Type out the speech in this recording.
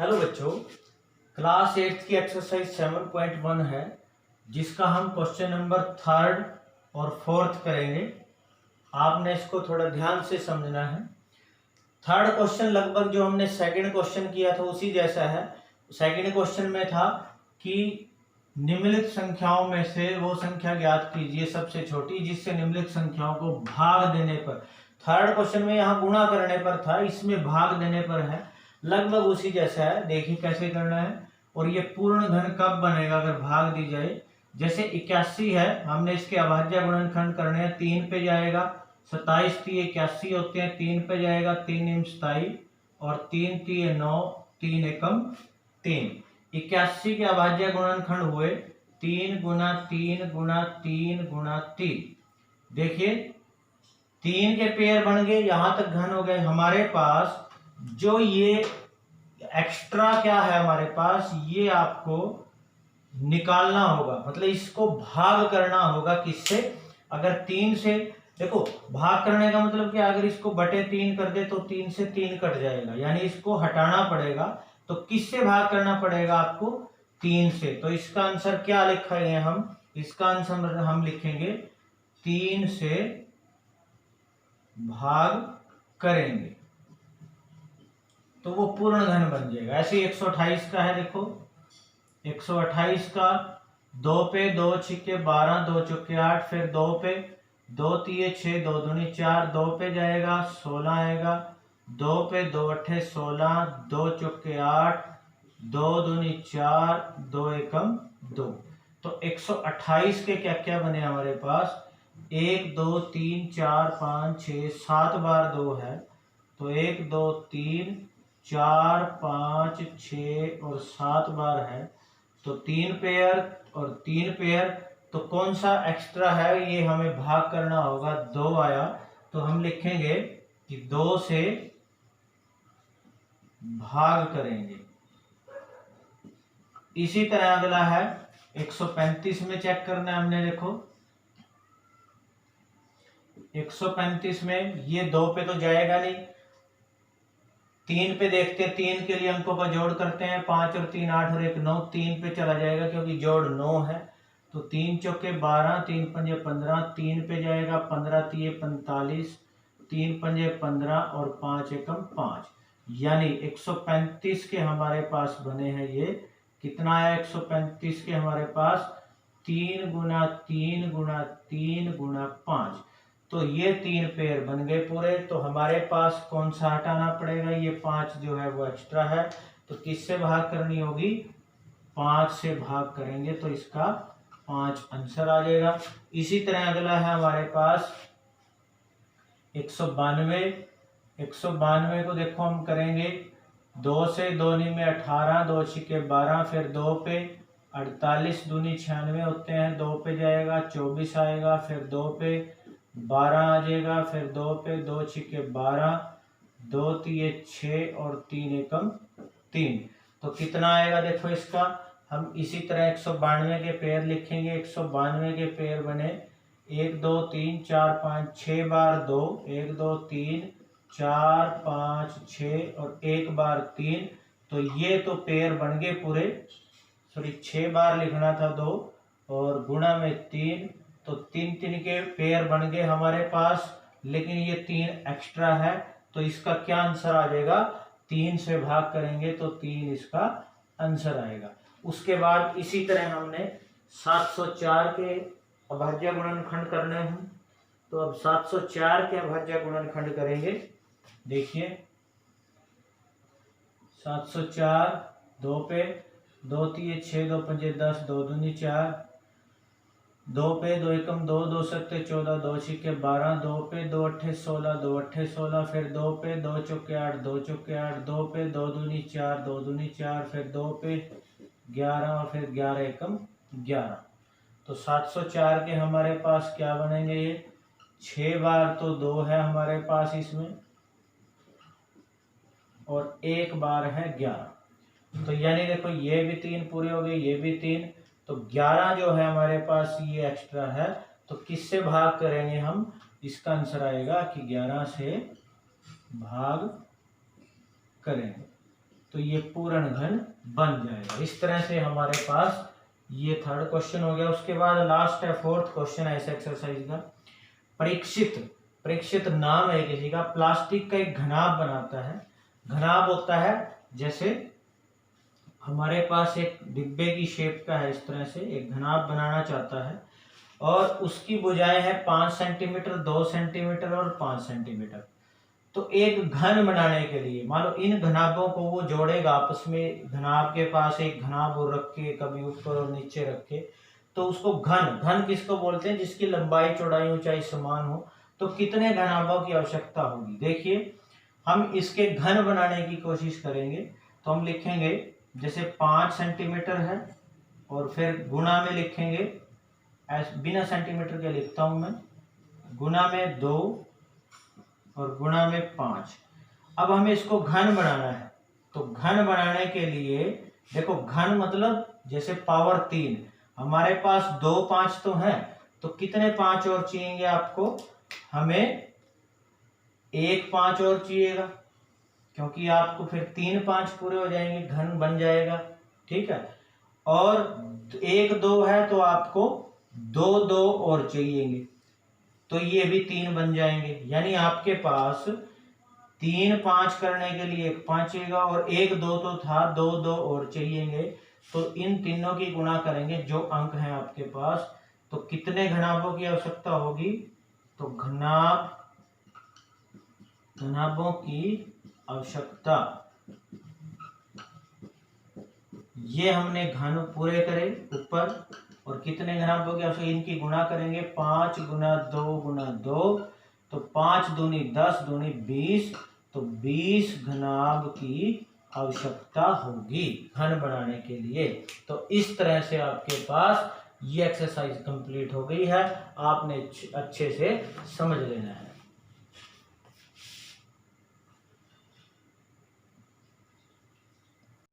Hello बच्चों, class 8 की exercise 7.1 है जिसका हम क्वेश्चन नंबर 3 और 4 करेंगे। आपने इसको थोड़ा ध्यान से समझना है। थर्ड क्वेश्चन लगभग जो हमने सेकंड क्वेश्चन किया था उसी जैसा है। सेकंड क्वेश्चन में था कि निम्नलिखित संख्याओं में से वो संख्या ज्ञात कीजिए सबसे छोटी जिससे निम्नलिखित संख्याओं को भाग देने पर। थर्ड क्वेश्चन में यहाँ गुणा करने पर था, इसमें भाग देने पर है। लगभग उसी जैसा है, देखिए कैसे करना है। और ये पूर्ण घन कब बनेगा अगर भाग दी जाए। जैसे 81 है, हमने इसके अभाज्य गुणनखंड करने हैं, 3 पे जाएगा। 27 3 81 होते हैं, 3 पे जाएगा, 3 × 27 और 3 3 9, 3 एकम 3। 81 के अभाज्य गुणनखंड हुए 3 × 3 × 3 × 3। देखिए 3 के पेयर बन गए, यहां तक घन हो गए। हमारे पास जो ये एक्स्ट्रा क्या है हमारे पास, ये आपको निकालना होगा, मतलब इसको भाग करना होगा किससे। अगर 3 से, देखो भाग करने का मतलब क्या, अगर इसको बटे 3 कर दे तो 3 से 3 कट जाएगा, यानी इसको हटाना पड़ेगा। तो किससे भाग करना पड़ेगा आपको, 3 से। तो इसका आंसर क्या लिखेंगे हम, इसका आंसर हम लिखेंगे 3 से भाग करेंगे तो वो पूर्ण घन बन जाएगा। ऐसे 128 का है, देखो 128 का 2 पे 2 छिके 12, 2 चौके 8, फिर 2 पे 2 तिये 6, 2 दूनी 4, 2 पे जाएगा 16 आएगा, 2 पे 2 अट्ठे 16, 2 चौके 8, 2 दूनी 4, 2 एकम 2। तो 128 के क्या क्या बने हमारे पास, 1 2 3 4 5 6 7 बार 2 है, तो 1 2 3 4 5 6 और 7 बार है, तो 3 पेयर और 3 पेयर। तो कौन सा एक्स्ट्रा है ये हमें भाग करना होगा, 2 आया, तो हम लिखेंगे कि 2 से भाग करेंगे। इसी तरह अगला है 135 में चेक करना है हमने। देखो 135 में ये 2 पे तो जाएगा नहीं, 3 पे देखते हैं, 3 के लिए अंकों का जोड़ करते हैं, 5 और 3 8 और 1 9, 3 पे चला जाएगा क्योंकि जोड़ 9 है। तो 3 चौके 12, 3 पंजे 15, 3 पे जाएगा 15 तिये 45, 3 पंजे 15 और 5 एकम 5, यानी 135 के हमारे पास बने हैं। ये कितना है 135 के हमारे पास, 3 × 3 × 3 × 5। तो ये 3 पेयर बन गए पूरे। तो हमारे पास कौन सा हटाना पड़ेगा, ये 5 जो है वो एक्स्ट्रा है, तो किससे भाग करनी होगी, 5 से भाग करेंगे तो इसका 5 आंसर आ जाएगा। इसी तरह अगला है हमारे पास 192। 192 को देखो हम करेंगे 2 से, 2 नी में 18, 2 छिके 12, फिर 2 पे 48 दूनी 96 होते हैं, 2 पे जाएगा 24 आएगा, फिर 2 पे 12 आ जाएगा, फिर 2 पे 2 छिके 12, 2 तिये 6 और 3 एकम 3। तो कितना आएगा देखो इसका, हम इसी तरह 192 के पेयर लिखेंगे। 192 के पेयर बने 1 2 3 4 5 6 बार 2, 1 2 3 4 5 6 और 1 बार 3। तो ये तो पेयर बन गए पूरे, सॉरी 6 बार लिखना था 2 और गुणा में 3, तो 3 3 के पेयर बन गए हमारे पास, लेकिन ये 3 एक्स्ट्रा है। तो इसका क्या आंसर आ जाएगा, 3 से भाग करेंगे तो 3 इसका आंसर आएगा। उसके बाद इसी तरह हमने 704 के अभाज्य गुणनखंड करने हैं। तो अब 704 के अभाज्य गुणनखंड करेंगे। देखिए 704, 2 पे 2 तिये 6, 2 पंजे 10, 2 दूनी 4, 2 पे 2 एकम 2, 2 सत्ते 14, 2 छिके 12, 2 पे 2 अट्ठे 16, 2 अट्ठे 16, फिर 2 पे 2 चौके 8, 2 चौके 8, 2 पे 2 दूनी 4, 2 दूनी 4, फिर 2 पे 11 और फिर 11 एकम 11। तो 704 के हमारे पास क्या बनेंगे, ये 6 बार तो 2 है हमारे पास इसमें और 1 बार है 11। तो यानी देखो ये भी 3 पूरे हो गए, ये भी 3, तो 11 जो है हमारे पास ये एक्स्ट्रा है। तो किससे भाग करेंगे हम, इसका आंसर आएगा कि 11 से भाग करेंगे। तो ये पूर्ण घन बन जाएगा। इस तरह से हमारे पास ये थर्ड क्वेश्चन हो गया। उसके बाद लास्ट है फोर्थ क्वेश्चन है इस एक्सरसाइज का। परीक्षित नाम है किसी का, प्लास्टिक का एक घनाभ बनाता है। घनाभ होता है जैसे हमारे पास एक डिब्बे की शेप का है, इस तरह से एक घनाभ बनाना चाहता है और उसकी भुजाएं है 5 सेंटीमीटर, 2 सेंटीमीटर और 5 सेंटीमीटर। तो एक घन बनाने के लिए मान लो इन घनाभों को वो जोड़ेगा आपस में, घनाभ के पास एक घनाभ और रख के कभी ऊपर और नीचे रख के, तो उसको घन किसको बोलते हैं, जिसकी लंबाई चौड़ाई ऊंचाई समान हो। तो कितने घनाभों की आवश्यकता होगी, देखिए हम इसके घन बनाने की कोशिश करेंगे। तो हम लिखेंगे जैसे 5 सेंटीमीटर है और फिर गुणा में लिखेंगे, बिना सेंटीमीटर के लिखता हूं मैं, गुणा में 2 और गुणा में 5। अब हमें इसको घन बनाना है, तो घन बनाने के लिए देखो घन मतलब जैसे पावर 3, हमारे पास 2 5 तो हैं, तो कितने 5 और चाहिए आपको, हमें 1 5 और चाहिएगा, क्योंकि आपको फिर 3 5 पूरे हो जाएंगे, घन बन जाएगा। ठीक है, और 1 2 है तो आपको 2 2 और चाहिए, तो ये भी 3 बन जाएंगे। यानी आपके पास 3 5 करने के लिए 1 5 चाहिएगा और 1 2 तो था, 2 2 और चाहिए। तो इन तीनों की गुणा करेंगे जो अंक हैं आपके पास, तो कितने घनाभों की आवश्यकता होगी, तो घनाभों की आवश्यकता, ये हमने घन पूरे करे ऊपर, और कितने घनाभों की आवश्यकता, इनकी गुणा करेंगे 5 गुना 2 गुना 2, तो 5 दूनी 10 दूनी 20, तो 20 घनाभ की आवश्यकता होगी घन बनाने के लिए। तो इस तरह से आपके पास ये एक्सरसाइज कंप्लीट हो गई है, आपने अच्छे से समझ लेना है।